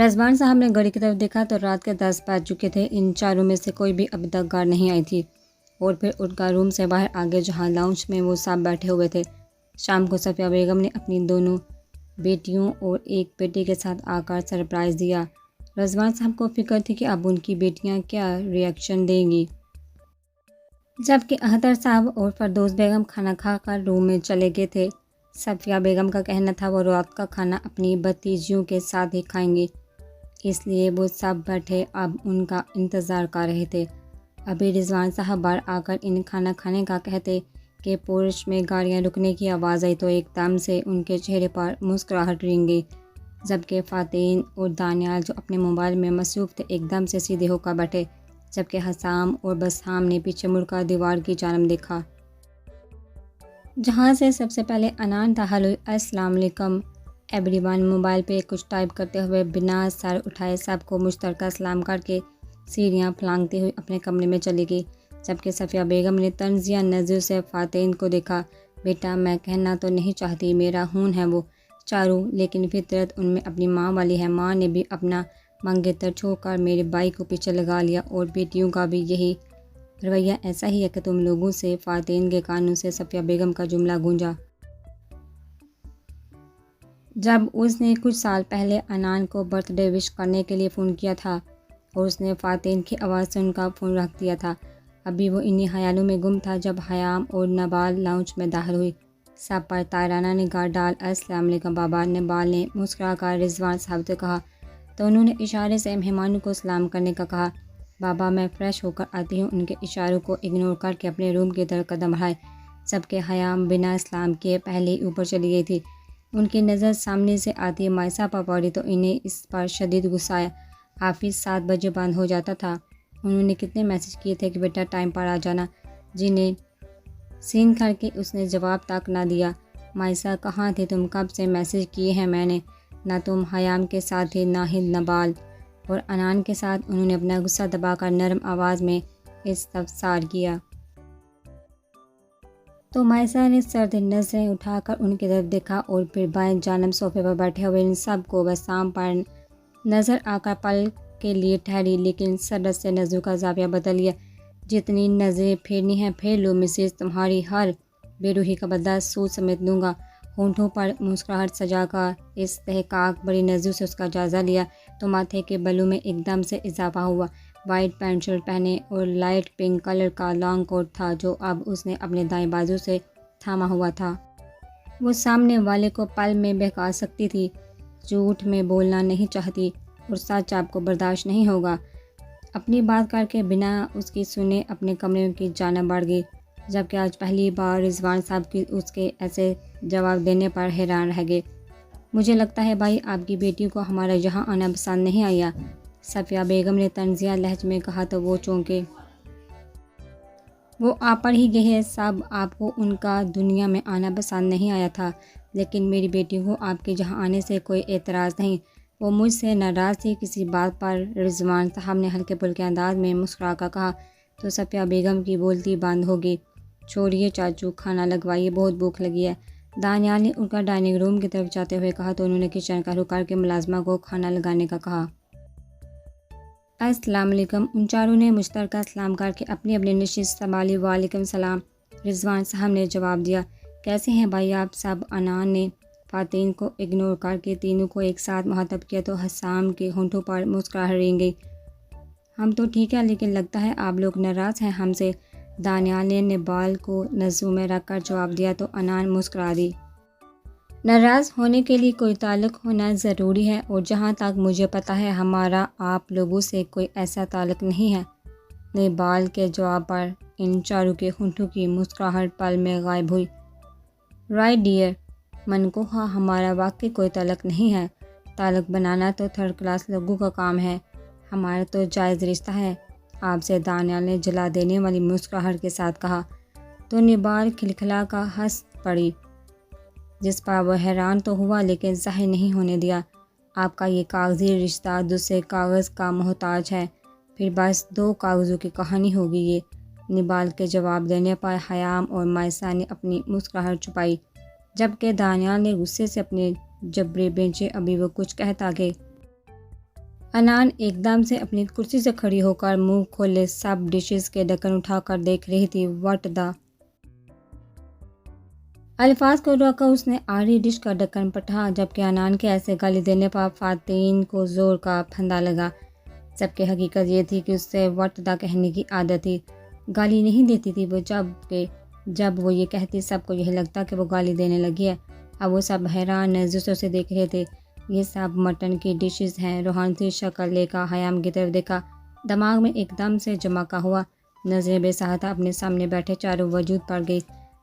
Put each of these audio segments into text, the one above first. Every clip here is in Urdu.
رضوان صاحب نے گھڑی کی طرف دیکھا تو رات کے 10 بج چکے تھے۔ ان چاروں میں سے کوئی بھی ابھی تک گھر نہیں آئی تھی اور پھر اٹھ کر روم سے باہر آگے جہاں لاؤنج میں وہ سب بیٹھے ہوئے تھے۔ شام کو صفیہ بیگم نے اپنی دونوں بیٹیوں اور ایک بیٹے کے ساتھ آ کر سرپرائز دیا۔ رضوان صاحب کو فکر تھی کہ اب ان کی بیٹیاں کیا ری ایکشن دیں گی، جبکہ اختر صاحب اور فردوس بیگم کھانا کھا کر روم میں چلے گئے تھے۔ صفیہ بیگم کا کہنا تھا وہ رات کا کھانا اپنی بھتیجیوں کے ساتھ ہی کھائیں گی، اس لیے وہ سب بیٹھے اب ان کا انتظار کر رہے تھے۔ ابھی رضوان صاحب باہر آ کر ان کھانا کھانے کا کہتے کہ پورش میں گاڑیاں رکنے کی آواز آئی تو ایک دم سے ان کے چہرے پر مسکراہٹ رنگ گئی، جبکہ فاتین اور دانیال جو اپنے موبائل میں مصروف تھے ایک دم سے سیدھے ہو کر بیٹھے، جبکہ حسام اور بسام نے پیچھے مڑ کر دیوار کی جانب دیکھا، جہاں سے سب سے پہلے انان تھا۔ ہیلو، السلام علیکم ایوری ون۔ موبائل پہ کچھ ٹائپ کرتے ہوئے بنا سر اٹھائے سب کو مشترکہ سلام کر کے سیڑھیاں پھلانگتے ہوئے اپنے کمرے میں چلی گئی، جبکہ صفیہ بیگم نے طنزیہ نظر سے فاتین کو دیکھا۔ بیٹا، میں کہنا تو نہیں چاہتی، میرا خون ہے وہ چاروں، لیکن فطرت ان میں اپنی ماں والی ہے۔ ماں نے بھی اپنا منگیتر چھوڑ کر میرے بھائی کو پیچھے لگا لیا اور بیٹیوں کا بھی یہی رویہ ایسا ہی ہے کہ تم لوگوں سے۔ فاتین کے کانوں سے صفیہ بیگم کا جملہ گونجا جب اس نے کچھ سال پہلے انان کو برتھ ڈے وش کرنے کے لیے فون کیا تھا اور اس نے فاتین کی آواز سن کر فون رکھ دیا تھا۔ ابھی وہ انہی خیالوں میں گم تھا جب حیام اور نبال لاؤنج میں داخل ہوئی۔ سب پر طائرانہ نگاہ ڈال السلام علیکم بابا، نبال نے مسکرا کر رضوان صاحب سے کہا تو انہوں نے اشارے سے مہمانوں کو سلام کرنے کا کہا۔ بابا، میں فریش ہو کر آتی ہوں۔ ان کے اشاروں کو اگنور کر کے اپنے روم کی طرف قدم بڑھائے، جبکہ حیام بنا سلام کیے پہلے ہی اوپر چلی گئی تھی۔ ان کی نظر سامنے سے آتی مائسہ پر پڑی تو انہیں اس پر شدید غصہ آیا۔ آفس 7 بجے بند ہو جاتا تھا۔ انہوں نے کتنے میسج کیے تھے کہ بیٹا ٹائم پر آ جانا، جنہیں سین کر کے اس نے جواب تک نہ دیا۔ مائسہ کہاں تھی تم؟ کب سے میسج کیے ہیں میں نے، نہ تم حیام کے ساتھ تھی نہ ہی نبال اور انان کے ساتھ۔ انہوں نے اپنا غصہ دبا کر نرم آواز میں استفسار کیا تو مائسہ نے سرد نظریں اٹھا کر ان کی طرف دیکھا اور پھر بائیں جانب صوفے پر بیٹھے ہوئے ان سب کو بسام پر نظر آ کر پل کے لیے ٹھہری، لیکن سرد سے نظروں کا زاویہ بدل لیا۔ جتنی نظریں پھیرنی ہیں پھیر لو مسز، تمہاری ہر بے روحی کا بدلہ سود سمیت لوں گا۔ ہونٹوں پر مسکراہٹ سجا کر استحقاق بڑی نظروں سے اس کا جائزہ لیا تو ماتھے کے بالوں میں ایک دم سے اضافہ ہوا۔ وائٹ پینٹ شرٹ پہنے اور لائٹ پنک کلر کا لانگ کوٹ تھا جو اب اس نے اپنے دائیں بازو سے تھاما ہوا تھا۔ وہ سامنے والے کو پل میں بہکا سکتی تھی۔ جھوٹ میں بولنا نہیں چاہتی اور سچ آپ کو برداشت نہیں ہوگا۔ اپنی بات کر کے بنا اس کی سنے اپنے کمرے کی جانب بڑھ گئی، جبکہ آج پہلی بار رضوان صاحب کی اس کے ایسے جواب دینے پر حیران رہ گئے۔ مجھے لگتا ہے بھائی آپ کی بیٹی کو ہمارا یہاں آنا پسند نہیں آیا، صفیہ بیگم نے طنزیہ لہجے میں کہا تو وہ چونکے۔ وہ آپ پر ہی گئے ہیں سب، آپ کو ان کا دنیا میں آنا پسند نہیں آیا تھا، لیکن میری بیٹی کو آپ کے یہاں آنے سے کوئی اعتراض نہیں۔ وہ مجھ سے ناراض تھی کسی بات پر؟ رضوان صاحب نے ہلکے پھلکے انداز میں مسکرا کر کہا تو صفیہ بیگم کی بولتی بند ہو گئی۔ چھوڑیے چاچو، کھانا لگوائیے، بہت بھوک لگی ہے، دانیال نے اٹھ کر ڈائننگ روم کی طرف جاتے ہوئے کہا تو انہوں نے کچن کا رخ کر کے ملازمہ کو کھانا لگانے کا کہا۔ السلام علیکم۔ ان چاروں نے مشترکہ سلام کر کے اپنی اپنی نشست سنبھالی۔ وعلیکم السلام، رضوان صاحب نے جواب دیا۔ کیسے ہیں بھائی آپ سب؟ انان نے فاتین کو اگنور کر کے تینوں کو ایک ساتھ مخاطب کیا تو حسام کے ہونٹوں پر مسکراہٹ رنگ گئی۔ ہم تو ٹھیک ہے، لیکن لگتا ہے آپ لوگ ناراض ہیں ہم سے، دانیال نے نبال کو نظروں میں رکھ کر جواب دیا تو انان مسکرا دی۔ ناراض ہونے کے لیے کوئی تعلق ہونا ضروری ہے اور جہاں تک مجھے پتہ ہے ہمارا آپ لوگوں سے کوئی ایسا تعلق نہیں ہے۔ نبال کے جواب پر ان چاروں کے ہونٹوں کی مسکراہٹ پل میں غائب ہوئی۔ رائٹ ڈیئر منکوہا، ہمارا واقعی کوئی تعلق نہیں ہے، تعلق بنانا تو تھرڈ کلاس لوگوں کا کام ہے، ہمارا تو جائز رشتہ ہے آپ سے، دانیال نے جلا دینے والی مسکراہٹ کے ساتھ کہا تو نبال کھلکھلا کر ہنس پڑی، جس پر وہ حیران تو ہوا لیکن ظاہر نہیں ہونے دیا۔ آپ کا یہ کاغذی رشتہ دوسرے کاغذ کا محتاج ہے، پھر بس 2 کاغذوں کی کہانی ہوگی یہ۔ نبال کے جواب دینے پر حیام اور مائسہ نے اپنی مسکراہٹ چھپائی، جبکہ دانیال نے غصے سے اپنے جبڑے بھینچے۔ ابھی وہ کچھ کہتا کہ انان ایک دم سے اپنی کرسی سے کھڑی ہو کر منہ کھولے سب ڈشز کے ڈھکن اٹھا کر دیکھ رہی تھی۔ وٹ دا الفاظ کو روک کر اس نے آخری ڈش کا ڈھکن پٹھا، جبکہ انان کے ایسے گالی دینے پر فاتین کو زور کا پھندا لگا، جبکہ حقیقت یہ تھی کہ اس سے وٹ دا کہنے کی عادت تھی۔ گالی نہیں دیتی تھی وہ، جب وہ یہ کہتی سب کو یہ لگتا کہ وہ گالی دینے لگی ہے۔ اب وہ سب حیران نظروں سے اسے دیکھ رہے تھے۔ یہ سب مٹن کی ڈشز ہیں۔ روحانتی شکل لے کر حیام کی طرف دیکھا، دماغ میں ایک دم سے جمع ہوا۔ نظریں بے سہاتا اپنے سامنے بیٹھے چاروں وجود پر گئی،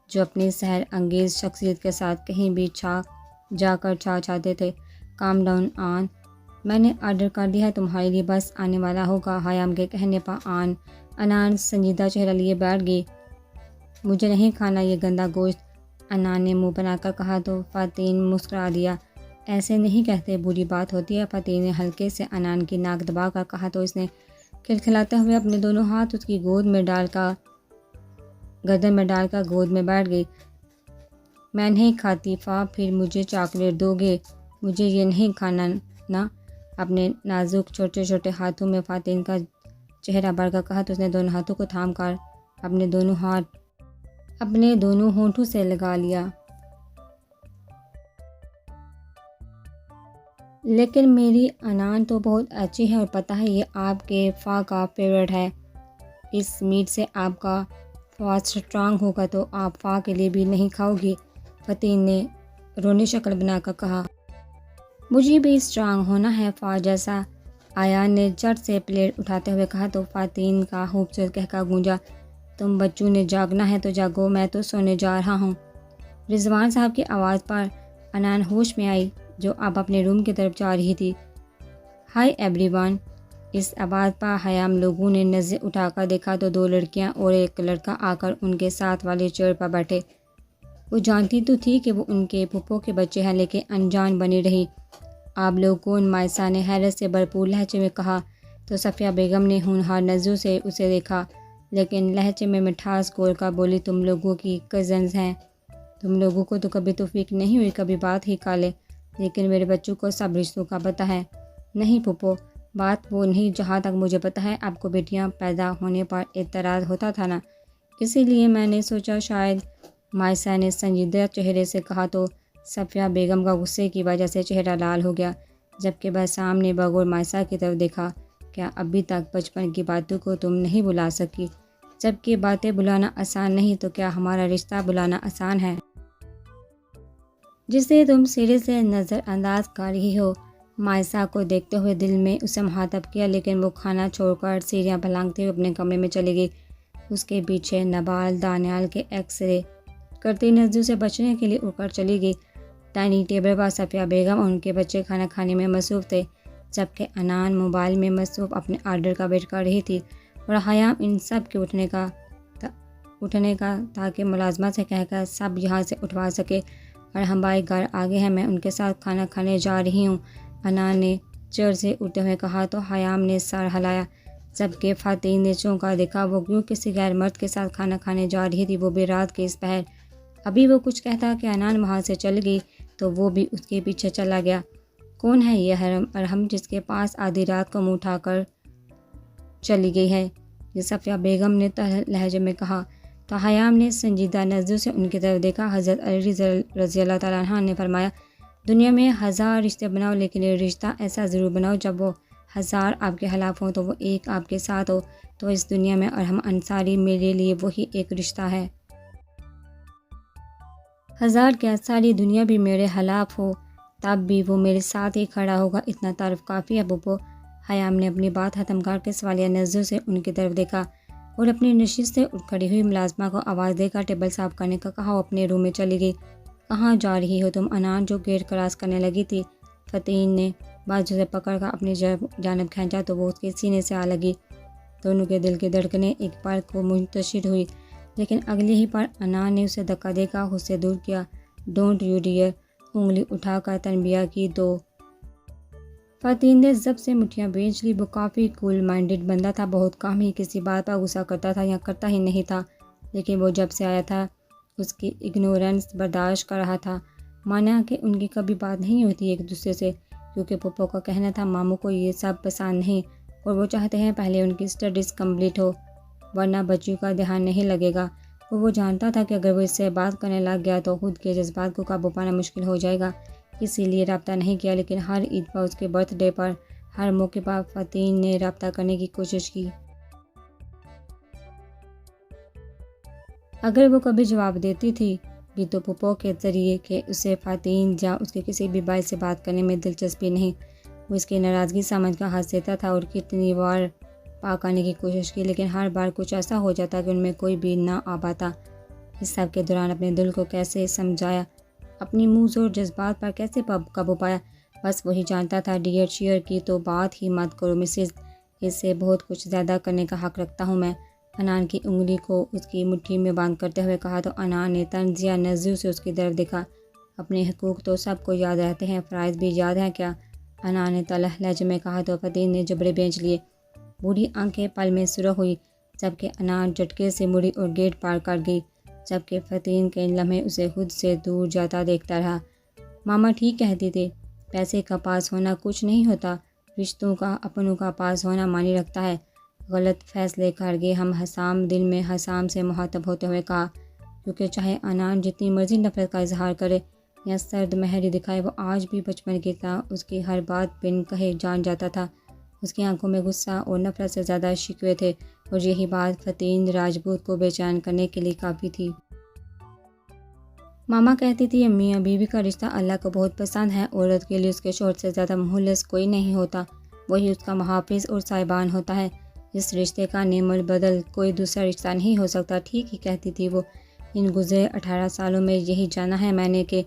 جو اپنی سحر انگیز شخصیت کے ساتھ کہیں بھی جا کر چھا جاتے تھے۔ کام ڈاؤن آن، میں نے آرڈر کر دیا ہے، تمہارے لیے بس آنے والا ہوگا۔ حیام کے کہنے پر انان سنجیدہ چہرہ لیے بیٹھ گئی۔ مجھے نہیں کھانا یہ گندا گوشت، انان نے منہ بنا کر کہا تو فاتین مسکرا دیا۔ ایسے نہیں کہتے، بری بات ہوتی ہے، فاتین نے ہلکے سے انان کی ناک دبا کر کہا تو اس نے کھلکھلاتے ہوئے اپنے دونوں ہاتھ اس کی گود میں ڈال کر گردن میں ڈال کر گود میں بیٹھ گئی۔ میں نہیں کھاتی پھر مجھے چاکلیٹ دو گے؟ مجھے یہ نہیں کھانا نا۔ اپنے نازک چھوٹے چھوٹے ہاتھوں میں فاتین کا چہرہ بڑھ کر کہا تو اس نے دونوں ہاتھوں کو تھام کر اپنے دونوں ہونٹوں سے لگا لیا۔ لیکن میری انان تو بہت اچھی ہے اور پتہ ہے یہ آپ کے فا کا فیورٹ ہے۔ اس میٹ سے آپ کا فا سٹرانگ ہوگا تو آپ فا کے لیے بھی نہیں کھاؤ گی؟ فاتین نے رونی شکل بنا کر کہا۔ مجھے بھی سٹرانگ ہونا ہے فا جیسا، ایان نے جھٹ سے پلیٹ اٹھاتے ہوئے کہا تو فاتین کا خوبصورت قہقہ گونجا۔ تم بچوں نے جاگنا ہے تو جاگو، میں تو سونے جا رہا ہوں۔ رضوان صاحب کی آواز پر انان ہوش میں آئی، جو اب اپنے روم کی طرف جا رہی تھی۔ High every one. اس آواز پر حیام لوگوں نے نظریں اٹھا کر دیکھا تو دو لڑکیاں اور ایک لڑکا آ کر ان کے ساتھ والے چیئر پر بیٹھے۔ وہ جانتی تو تھی کہ وہ ان کے پھپھو کے بچے ہیں، لیکن انجان بنی رہی۔ آپ لوگ کون؟ مائسہ نے حیرت سے بھرپور لہجے میں کہا تو صفیہ بیگم نے ہونہار نظروں سے اسے دیکھا، لیکن لہجے میں مٹھاس گھول کر بولی، تم لوگوں کی کزنز ہیں۔ تم لوگوں کو تو کبھی توفیق نہیں ہوئی کبھی بات ہی کھا لے، لیکن میرے بچوں کو سب رشتوں کا پتہ ہے۔ نہیں پھپھو، بات وہ نہیں، جہاں تک مجھے پتہ ہے آپ کو بیٹیاں پیدا ہونے پر اعتراض ہوتا تھا نا، اسی لیے میں نے سوچا شاید۔ مائسہ نے سنجیدہ چہرے سے کہا تو صفیہ بیگم کا غصے کی وجہ سے چہرہ لال ہو گیا، جبکہ وہ سامنے بغور مائسہ کی طرف دیکھا۔ کیا ابھی تک بچپن کی باتوں کو تم نہیں بھلا سکی؟ جبکہ باتیں بھلانا آسان نہیں تو کیا ہمارا رشتہ بھلانا آسان ہے، جسے تم سرے سے نظر انداز کر رہی ہو؟ مائسہ کو دیکھتے ہوئے دل میں اسے مخاطب کیا، لیکن وہ کھانا چھوڑ کر سیڑھیاں پھلانگتے ہوئے اپنے کمرے میں چلی گئی۔ اس کے پیچھے نبال دانیال کے ایکس رے کرتی نظروں سے بچنے کے لیے اڑ کر چلی گئی۔ ڈائننگ ٹیبل پر صفیہ بیگم اور ان کے بچے کھانا کھانے میں مصروف تھے، جبکہ انان موبائل میں مصروف اپنے آرڈر کا ویٹ کر رہی تھی، اور حیام ان سب کے اٹھنے کا تاکہ ملازمہ سے کہہ کر سب یہاں سے اٹھوا سکے۔ اور ہم بھائی گھر آگے ہیں، میں ان کے ساتھ کھانا کھانے جا رہی ہوں، انان نے چیئر سے اٹھتے ہوئے کہا تو حیام نے سر ہلایا، جبکہ فاتین نے چونکا دیکھا۔ وہ کیوں کسی غیر مرد کے ساتھ کھانا کھانے جا رہی تھی، وہ بھی رات کے اس پہر؟ ابھی وہ کچھ کہتا کہ انان وہاں سے چل گئی تو وہ بھی اس کے پیچھے چلا گیا۔ کون ہے یہ ارحم جس کے پاس آدھی رات کو منہ اٹھا کر چلی گئی ہے؟ یہ صفیہ بیگم نے تلخ لہجے میں کہا تو حیام نے سنجیدہ نظروں سے ان کی طرف دیکھا۔ حضرت علی رضی اللہ تعالیٰ عنہ نے فرمایا، دنیا میں 1000 رشتے بناؤ، لیکن یہ رشتہ ایسا ضرور بناؤ جب وہ 1000 آپ کے خلاف ہوں تو وہ ایک آپ کے ساتھ ہو۔ تو اس دنیا میں ارحم انصاری میرے لیے وہی ایک رشتہ ہے۔ 1000 کیا ساری دنیا بھی میرے خلاف ہو تب بھی وہ میرے ساتھ ہی کھڑا ہوگا، اتنا تعارف کافی ہے پھپھو۔ حیام نے اپنی بات ختم کر کے سوالیہ نظروں سے ان کی طرف دیکھا اور اپنی نشست سے اٹھ کھڑی ہوئی ملازمہ کو آواز دے کر ٹیبل صاف کرنے کا کہا، وہ اپنے روم میں چلی گئی۔ کہاں جا رہی ہو تم؟ انان جو گیٹ کراس کرنے لگی تھی، فاتین نے بازو سے پکڑ کر اپنی جانب کھینچا تو وہ اس کے سینے سے آ لگی۔ دونوں کے دل کی دھڑکنیں ایک پل کو منتشر ہوئی، لیکن اگلی ہی پر انان نے اسے دھکا دے کر خود سے دور کیا۔ ڈونٹ یو ڈیئر، انگلی اٹھا کر تنبیہ کی دو۔ فاتین نے ضبط سے مٹھیاں بھینچ لی۔ وہ کافی کول مائنڈڈ بندہ تھا، بہت کم ہی کسی بات پر غصہ کرتا تھا یا کرتا ہی نہیں تھا، لیکن وہ جب سے آیا تھا اس کی اگنورنس برداشت کر رہا تھا، مانا کہ ان کی کبھی بات نہیں ہوتی ایک دوسرے سے، کیونکہ پھپھو کا کہنا تھا ماموں کو یہ سب پسند نہیں اور وہ چاہتے ہیں پہلے ان کی اسٹڈیز کمپلیٹ ہو، ورنہ بچیوں کا دھیان نہیں لگے گا۔ اور وہ جانتا تھا کہ اگر وہ اس سے بات کرنے لگ گیا تو خود کے جذبات کو قابو پانا مشکل ہو جائے گا، اسی لیے رابطہ نہیں کیا۔ لیکن ہر عید پر، اس کے برتھ ڈے پر، ہر موقع پر فاتین نے رابطہ کرنے کی کوشش کی۔ اگر وہ کبھی جواب دیتی تھی بھی تو پھپھو کے ذریعے کہ اسے فاتین یا اس کے کسی بھی بھائی سے بات کرنے میں دلچسپی نہیں۔ وہ اس کی ناراضگی سمجھ کر ہنس دیتا تھا اور کتنی بار پاک آنے کی کوشش کی، لیکن ہر بار کچھ ایسا ہو جاتا کہ ان میں کوئی بھی نہ آ پاتا۔ اس سب کے دوران اپنے دل کو کیسے سمجھایا، اپنی موز اور جذبات پر کیسے قابو پایا، بس وہی جانتا تھا۔ ڈیئر شیئر کی تو بات ہی مت کرو مسز، اس سے بہت کچھ زیادہ کرنے کا حق رکھتا ہوں میں۔ انان کی انگلی کو اس کی مٹھی میں باندھ کرتے ہوئے کہا تو انان نے تنزیہ نظروں سے اس کی طرف دیکھا۔ اپنے حقوق تو سب کو یاد رہتے ہیں، فرائض بھی یاد ہیں کیا؟ انان نے تلخ لہجے میں کہا تو فاتین نے جبڑے بھینچ لیے۔ بوڑھی آنکھیں پل میں سرخ ہوئی جبکہ انان جھٹکے سے مڑی اور گیٹ پار کر گئی، جبکہ فاتین کئی لمحے اسے خود سے دور جاتا دیکھتا رہا۔ ماما ٹھیک کہتی تھی، پیسے کا پاس ہونا کچھ نہیں ہوتا، رشتوں کا، اپنوں کا پاس ہونا معنی رکھتا ہے۔ غلط فیصلے کر گئے ہم، حسام دل میں حسام سے مخاطب ہوتے ہوئے کہا، کیونکہ چاہے انان جتنی مرضی نفرت کا اظہار کرے یا سرد مہری دکھائے، وہ آج بھی بچپن کی طرح اس کی ہر بات بن کہے جان جاتا تھا۔ اس کی آنکھوں میں غصہ اور نفرت سے زیادہ شکوے تھے، اور یہی بات فاتین راجپوت کو بے چین کرنے کے لیے کافی تھی۔ ماما کہتی تھی میاں بیوی کا رشتہ اللہ کو بہت پسند ہے، عورت کے لیے اس کے شوہر سے زیادہ مخلص کوئی نہیں ہوتا، وہی اس کا محافظ اور سائبان ہوتا ہے۔ اس رشتے کا نعم البدل کوئی دوسرا رشتہ نہیں ہو سکتا۔ ٹھیک ہی کہتی تھی وہ۔ ان گزرے 18 سالوں میں یہی جانا ہے میں نے کہ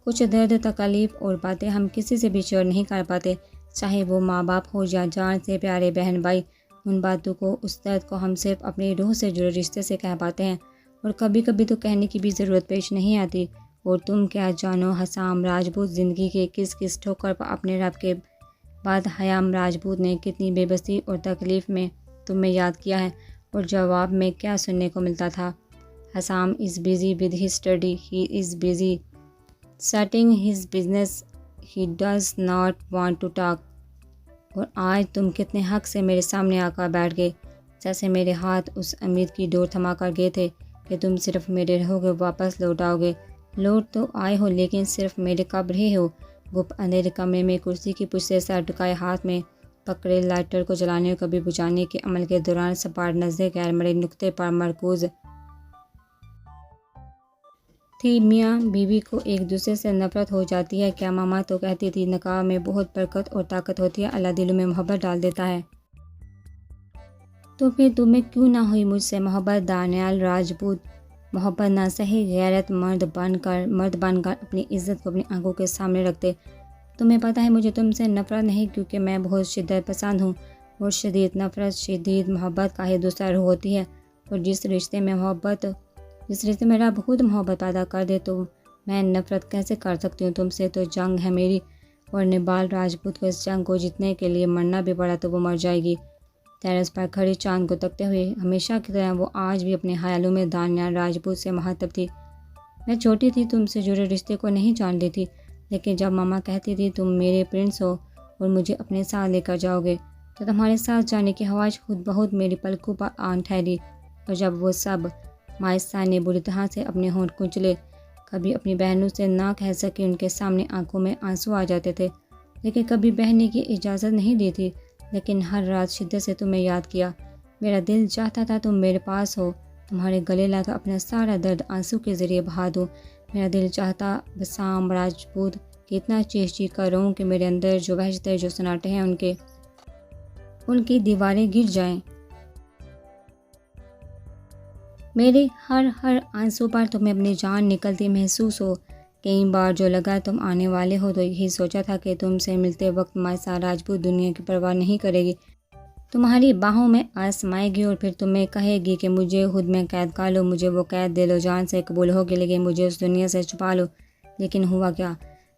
کچھ درد، تکلیف اور باتیں ہم کسی سے بھی شیئر نہیں کر پاتے، چاہے وہ ماں باپ ہو یا جان سے پیارے بہن بھائی۔ ان باتوں کو، اس درد کو ہم صرف اپنی روح سے جڑے رشتے سے کہہ پاتے ہیں، اور کبھی کبھی تو کہنے کی بھی ضرورت پیش نہیں آتی۔ اور تم کیا جانو حسام راجپوت زندگی کے کس کس ٹھوکر پر اپنے رب کے بعد حیام راجپوت نے کتنی بے بسی اور تکلیف میں تمہیں یاد کیا ہے، اور جواب میں کیا سننے کو ملتا تھا؟ Hussam is busy with his study, he is busy starting his business, he does not want to talk۔ اور آج تم کتنے حق سے میرے سامنے آ کر بیٹھ گئے، جیسے میرے ہاتھ اس امید کی ڈور تھما کر گئے تھے کہ تم صرف میرے رہو گے، واپس لوٹ آؤ گے۔ لوٹ تو آئے ہو لیکن صرف میرے کب رہے ہو۔ گپ اندھیرے کمرے میں کرسی کی پشت سے سر ٹکائے ہاتھ میں پکڑے لائٹر کو جلانے اور کبھی بجھانے کے عمل کے دوران سپاٹ نظریں غیر مرئی نقطے پر مرکوز تھی۔ میاں بیوی کو ایک دوسرے سے نفرت ہو جاتی ہے کیا؟ ماما تو کہتی تھی نکاح میں بہت برکت اور طاقت ہوتی ہے، اللہ دلوں میں محبت ڈال دیتا ہے۔ تو پھر تمہیں کیوں نہ ہوئی مجھ سے محبت دانیال راجپوت؟ محبت نہ صحیح، غیرت مرد بن کر اپنی عزت کو اپنی آنکھوں کے سامنے رکھتے۔ تمہیں پتہ ہے مجھے تم سے نفرت نہیں، کیونکہ میں بہت شدت پسند ہوں، اور شدید نفرت شدید محبت کا ہی دوسرا روح ہوتی ہے۔ اور جس رشتے میں رب خود محبت پیدا کر دے تو میں نفرت کیسے کر سکتی ہوں؟ تم سے تو جنگ ہے میری، اور نبال راجپوت کو اس جنگ کو جیتنے کے لیے مرنا بھی پڑا تو وہ مر جائے گی۔ ٹیرس پر کھڑی چاند کو تکتے ہوئے ہمیشہ کی طرح وہ آج بھی اپنے خیالوں میں دانیال راجپوت سے مخاطب تھی۔ میں چھوٹی تھی، تم سے جڑے رشتے کو نہیں جانتی تھی، لیکن جب ماما کہتی تھی تم میرے پرنس ہو اور مجھے اپنے ساتھ لے کر جاؤ گے، تو تمہارے ساتھ جانے کی خواہش خود بہت میری پلکوں پر آن ٹھہری۔ اور جب وہ سب مائسا نے بری طرح سے اپنے ہونٹ کچلے، کبھی اپنی بہنوں سے نہ کہہ سکی، ان کے سامنے آنکھوں میں آنسو آ جاتے تھے، لیکن کبھی بہنے کی اجازت نہیں دی تھی۔ لیکن ہر رات شدت سے تمہیں یاد کیا، میرا دل چاہتا تھا تم میرے پاس ہو، تمہارے گلے لگا اپنا سارا درد آنسو کے ذریعے بہا دوں۔ میرا دل چاہتا حسام راجپوت کہ اتنا چیخ چیخ کر رہوں کہ میرے اندر جو وحشتیں، جو سناٹے ہیں، ان کی دیواریں گر جائیں۔ میرے ہر آنسو پر تمہیں اپنی جان نکلتی محسوس ہو۔ کئی بار جو لگا تم آنے والے ہو تو یہی سوچا تھا کہ تم سے ملتے وقت مائسا راجپوت دنیا کی پرواہ نہیں کرے گی، تمہاری باہوں میں آزمائے گی، اور پھر تمہیں کہے گی کہ مجھے خود میں قید کر لو، مجھے وہ قید دل و جان سے قبول ہوگی، لیکن مجھے اس دنیا سے چھپا لو۔ لیکن ہوا کیا؟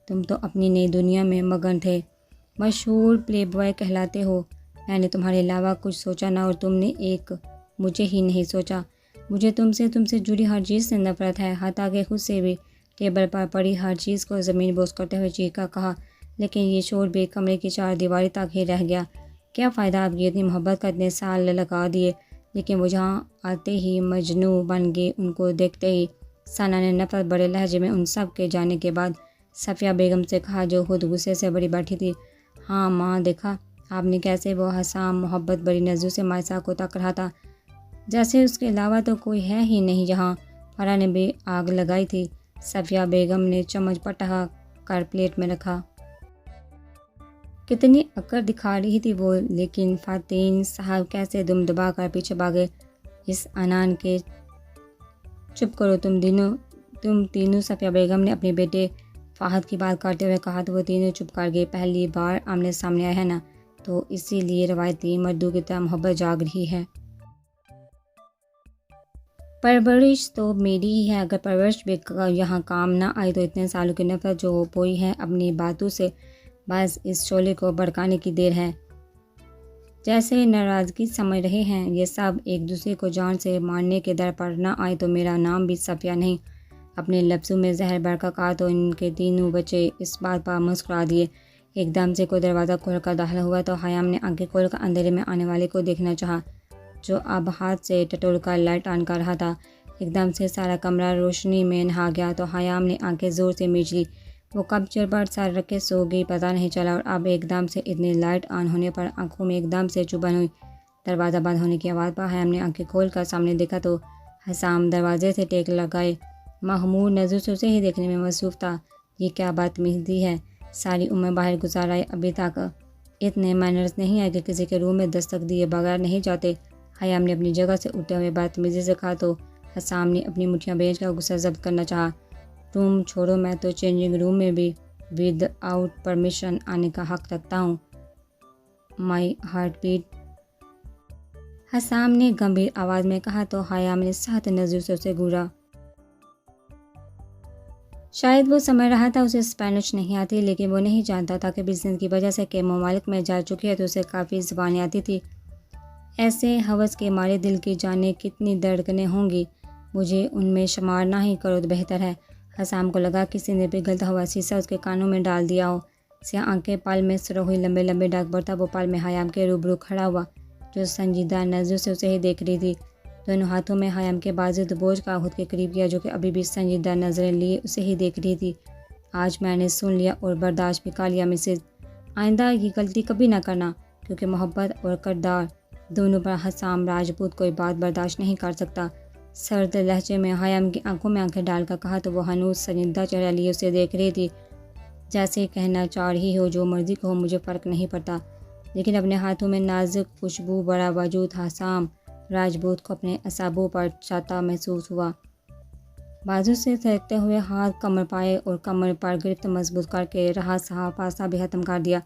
تم تو اپنی نئی دنیا میں مگن تھے، مشہور پلے بوائے کہلاتے ہو۔ میں نے تمہارے علاوہ کچھ سوچا نہ، اور تم نے ایک مجھے ہی نہیں سوچا۔ مجھے تم سے جڑی ہر چیز سے نفرت ہے، حتیٰ کہ خود سے بھی۔ ٹیبل پر پڑی ہر چیز کو زمین بوس کرتے ہوئے چیخ کر کہا، لیکن یہ شور بھی کمرے کی چار دیواری تک ہی رہ گیا۔ کیا فائدہ آپ کی اتنی محبت کا اتنے سال لگا دیے، لیکن وہ جہاں آتے ہی مجنوں بن گئی۔ ان کو دیکھتے ہی ثنا نے نفرت بڑے لہجے میں ان سب کے جانے کے بعد صفیہ بیگم سے کہا، جو خود غصے سے بڑی بیٹھی تھی، ہاں ماں، دیکھا آپ نے کیسے وہ حسام محبت بڑی نظروں سے مائسہ کو تک رہا تھا، جیسے اس کے علاوہ تو کوئی ہے ہی نہیں۔ جہاں فرح نے بھی آگ لگائی تھی۔ صفیہ بیگم نے چمچ پٹا کر پلیٹ میں رکھا۔ کتنی اکڑ دکھا رہی تھی وہ، لیکن فاتین صاحب کیسے دم دبا کر پیچھے بھاگے اس عنان کے۔ چپ کرو تم تینوں، صفیہ بیگم نے اپنے بیٹے فہد کی بات کاٹتے ہوئے کہا، تو وہ تینوں چپ کر گئے۔ پہلی بار آمنے سامنے آئے ہیں نا، تو اسی لیے روایتی مردوں کی طرح محبت جاگ رہی ہے۔ پرورش تو میری ہی ہے، اگر پرورش بھی یہاں کام نہ آئی تو اتنے سالوں کی نفرت جو بوئی ہے اپنی باتوں سے، بس اس شعلے کو بھڑکانے کی دیر ہے۔ جیسے ناراضگی سمجھ رہے ہیں یہ سب ایک دوسرے کو جان سے مارنے کے در پر نہ آئے تو میرا نام بھی صفیہ نہیں۔ اپنے لفظوں میں زہر بھر کر کہا تو ان کے تینوں بچے اس بات پر مسکرا دیے۔ ایک دم سے کوئی دروازہ کھول کر داخل ہوا تو حیام نے آنکھیں کھول کر اندھیرے میں آنے والے کو دیکھنا چاہا، جو اب ہاتھ سے ٹٹول کر لائٹ آن کر رہا تھا۔ ایک دم سے سارا کمرہ روشنی میں نہا گیا تو حیام نے آنکھیں زور سے میچ لی۔ وہ کب چر پر سر رکھے سو گئی پتہ نہیں چلا، اور اب ایک دم سے اتنی لائٹ آن ہونے پر آنکھوں میں ایک دم سے چبھن ہوئی۔ دروازہ بند ہونے کی آواز پر حیام نے آنکھیں کھول کر سامنے دیکھا تو حسام دروازے سے ٹیک لگائے مخمور نظروں سے اسے ہی دیکھنے میں مصروف تھا۔ یہ کیا بدتمیزی ہے، ساری عمر باہر گزار آئے، ابھی تک اتنے مینرز نہیں آئے کہ کسی کے روم میں دستک دیے بغیر نہیں جاتے۔ حیام نے اپنی جگہ سے اٹھتے ہوئے بدتمیزی سے کہا تو حسام نے اپنی مٹھیاں بھیج کر غصہ ضبط کرنا چاہا۔ روم چھوڑو، میں تو چینجنگ روم میں بھی ود آؤٹ پرمیشن آنے کا حق رکھتا ہوں۔ مائی ہارٹ بیٹ، حسام نے گمبھیر آواز میں کہا تو حیام نے سخت نظروں سے اسے گھورا۔ شاید وہ سمجھ رہا تھا اسے اسپینش نہیں آتی، لیکن وہ نہیں جانتا تھا کہ بزنس کی وجہ سے کئی ممالک میں جا چکی ہے تو اسے کافی زبانیں آتی تھی۔ ایسے ہوس کے مارے دل کی جانے کتنی دھڑکنیں ہوں گی، مجھے ان میں شمار نہ ہی کرو تو بہتر ہے۔ حسام کو لگا کسی نے پگھلتا ہوا سیسا اس کے کانوں میں ڈال دیا ہو۔ سیاہ آنکھیں پل میں سرخ ہوئی، لمبے لمبے ڈاک برتا وہ پل میں حیام کے روبرو کھڑا ہوا، جو سنجیدہ نظروں سے اسے ہی دیکھ رہی تھی۔ دونوں ہاتھوں میں حیام کے بازو دبوچ کا خود کے قریب کیا، جو کہ ابھی بھی سنجیدہ نظریں لیے اسے ہی دیکھ رہی تھی۔ آج میں نے سن لیا اور برداشت بھی کر لیا مسز، آئندہ یہ غلطی کبھی نہ کرنا، کیونکہ محبت اور کردار دونوں پر حسام راجپوت کوئی بات برداشت نہیں کر سکتا۔ سرد لہجے میں حیام کی آنکھوں میں آنکھیں ڈال کر کہا تو وہ ہنوز سنجیدہ چہرہ لیے اسے دیکھ رہی تھی، جیسے کہنا چاہ رہی ہو جو مرضی کہو مجھے فرق نہیں پڑتا۔ لیکن اپنے ہاتھوں میں نازک خوشبو بڑا وجود حسام راجپوت کو اپنے اعصابوں پر چاہتا محسوس ہوا۔ بازو سے سرکتے ہوئے ہاتھ کمر پائے اور کمر پر گرفت مضبوط کر کے رہا سہا پاسا بھی ختم کر دیا۔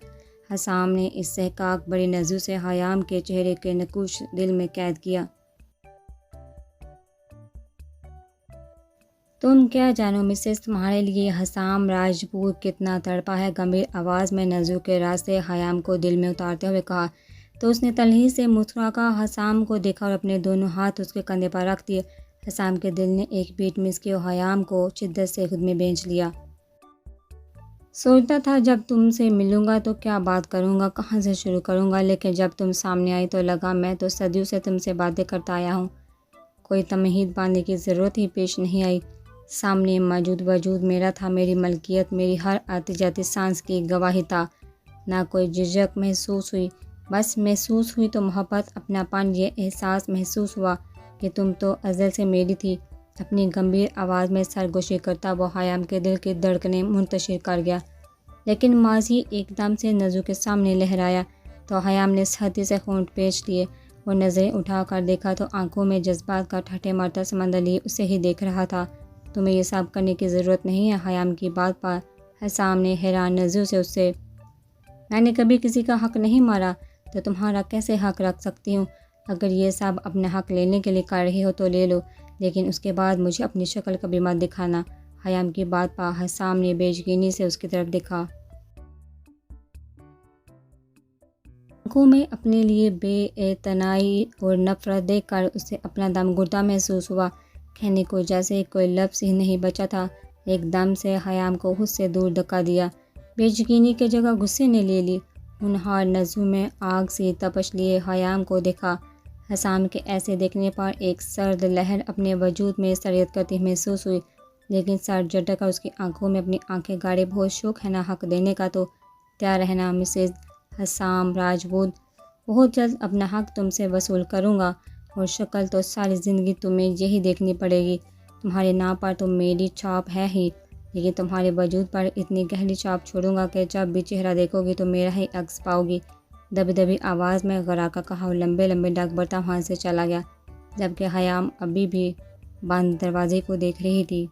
حسام نے اس سحقاق بڑی نظروں سے حیام کے چہرے کے نقوش دل میں قید کیا۔ تم کیا جانو مسز، تمہارے لیے حسام راجپوت کتنا تڑپا ہے، گمبھیر آواز میں نظروں کے راستے حیام کو دل میں اتارتے ہوئے کہا تو اس نے تلخی سے مسکرا کر حسام کو دیکھا اور اپنے دونوں ہاتھ اس کے کندھے پر رکھ دیے۔ حسام کے دل نے ایک بیٹ مس کی اور حیام کو شدت سے خود میں بھینچ لیا۔ سوچتا تھا جب تم سے ملوں گا تو کیا بات کروں گا، کہاں سے شروع کروں گا، لیکن جب تم سامنے آئی تو لگا میں تو صدیوں سے تم سے باتیں کرتا آیا ہوں، کوئی تمہید باندھنے کی ضرورت ہی پیش نہیں آئی۔ سامنے موجود وجود میرا تھا، میری ملکیت، میری ہر آتی جاتی سانس کی گواہی تھا۔ نہ کوئی جھجک محسوس ہوئی، بس محسوس ہوئی تو محبت، اپنا پن، یہ احساس محسوس ہوا کہ تم تو ازل سے میری تھی۔ اپنی گمبھیر آواز میں سرگوشی کرتا وہ حیام کے دل کی دھڑکنیں منتشر کر گیا، لیکن ماضی ایک دم سے نظروں کے سامنے لہرایا تو حیام نے سختی سے ہونٹ پیچ لیے اور نظریں اٹھا کر دیکھا تو آنکھوں میں جذبات کا ٹھٹے مارتا سمندر لیے اسے ہی دیکھ رہا تھا۔ تمہیں یہ سب کرنے کی ضرورت نہیں ہے، حیام کی بات پر حسام نے حیران نظروں سے اس سے، میں نے کبھی کسی کا حق نہیں مارا تو تمہارا کیسے حق رکھ سکتی ہوں؟ اگر یہ سب اپنے حق لینے کے لیے کر رہی ہو تو لے لو، لیکن اس کے بعد مجھے اپنی شکل کبھی مت دکھانا۔ حیام کی بات پر حسام نے بے یقینی سے اس کی طرف دیکھا، آنکھوں میں اپنے لیے بے اعتنائی اور نفرت دیکھ کر اسے اپنا دم گھٹتا محسوس ہوا، کہنے کو جیسے کوئی لفظ ہی نہیں بچا تھا۔ ایک دم سے حیام کو خود سے دور دھکا دیا، بے یقینی کی جگہ غصے نے لے لی۔ ہونہار نظروں میں آگ سے تپش لیے خیام کو دیکھا۔ حسام کے ایسے دیکھنے پر ایک سرد لہر اپنے وجود میں سریت کرتی محسوس ہوئی، لیکن سر جھٹک کر اس کی آنکھوں میں اپنی آنکھیں گاڑے بہت شوق ہے نا حق دینے کا تو تیار رہنا مسز حسام راجپوت، بہت جلد اپنا حق تم سے وصول کروں گا، اور شکل تو ساری زندگی تمہیں یہی دیکھنی پڑے گی۔ تمہارے نام پر تو میری چھاپ ہے ہی، لیکن تمہارے وجود پر اتنی گہری چھاپ چھوڑوں گا کہ جب بھی چہرہ دیکھو گی تو میرا ہی عکس پاؤ گی۔ دبی دبی آواز میں غرا کا کہا اور لمبے لمبے ڈاک برتا وہاں سے چلا گیا، جبکہ خیام ابھی بھی بند دروازے کو دیکھ رہی تھی۔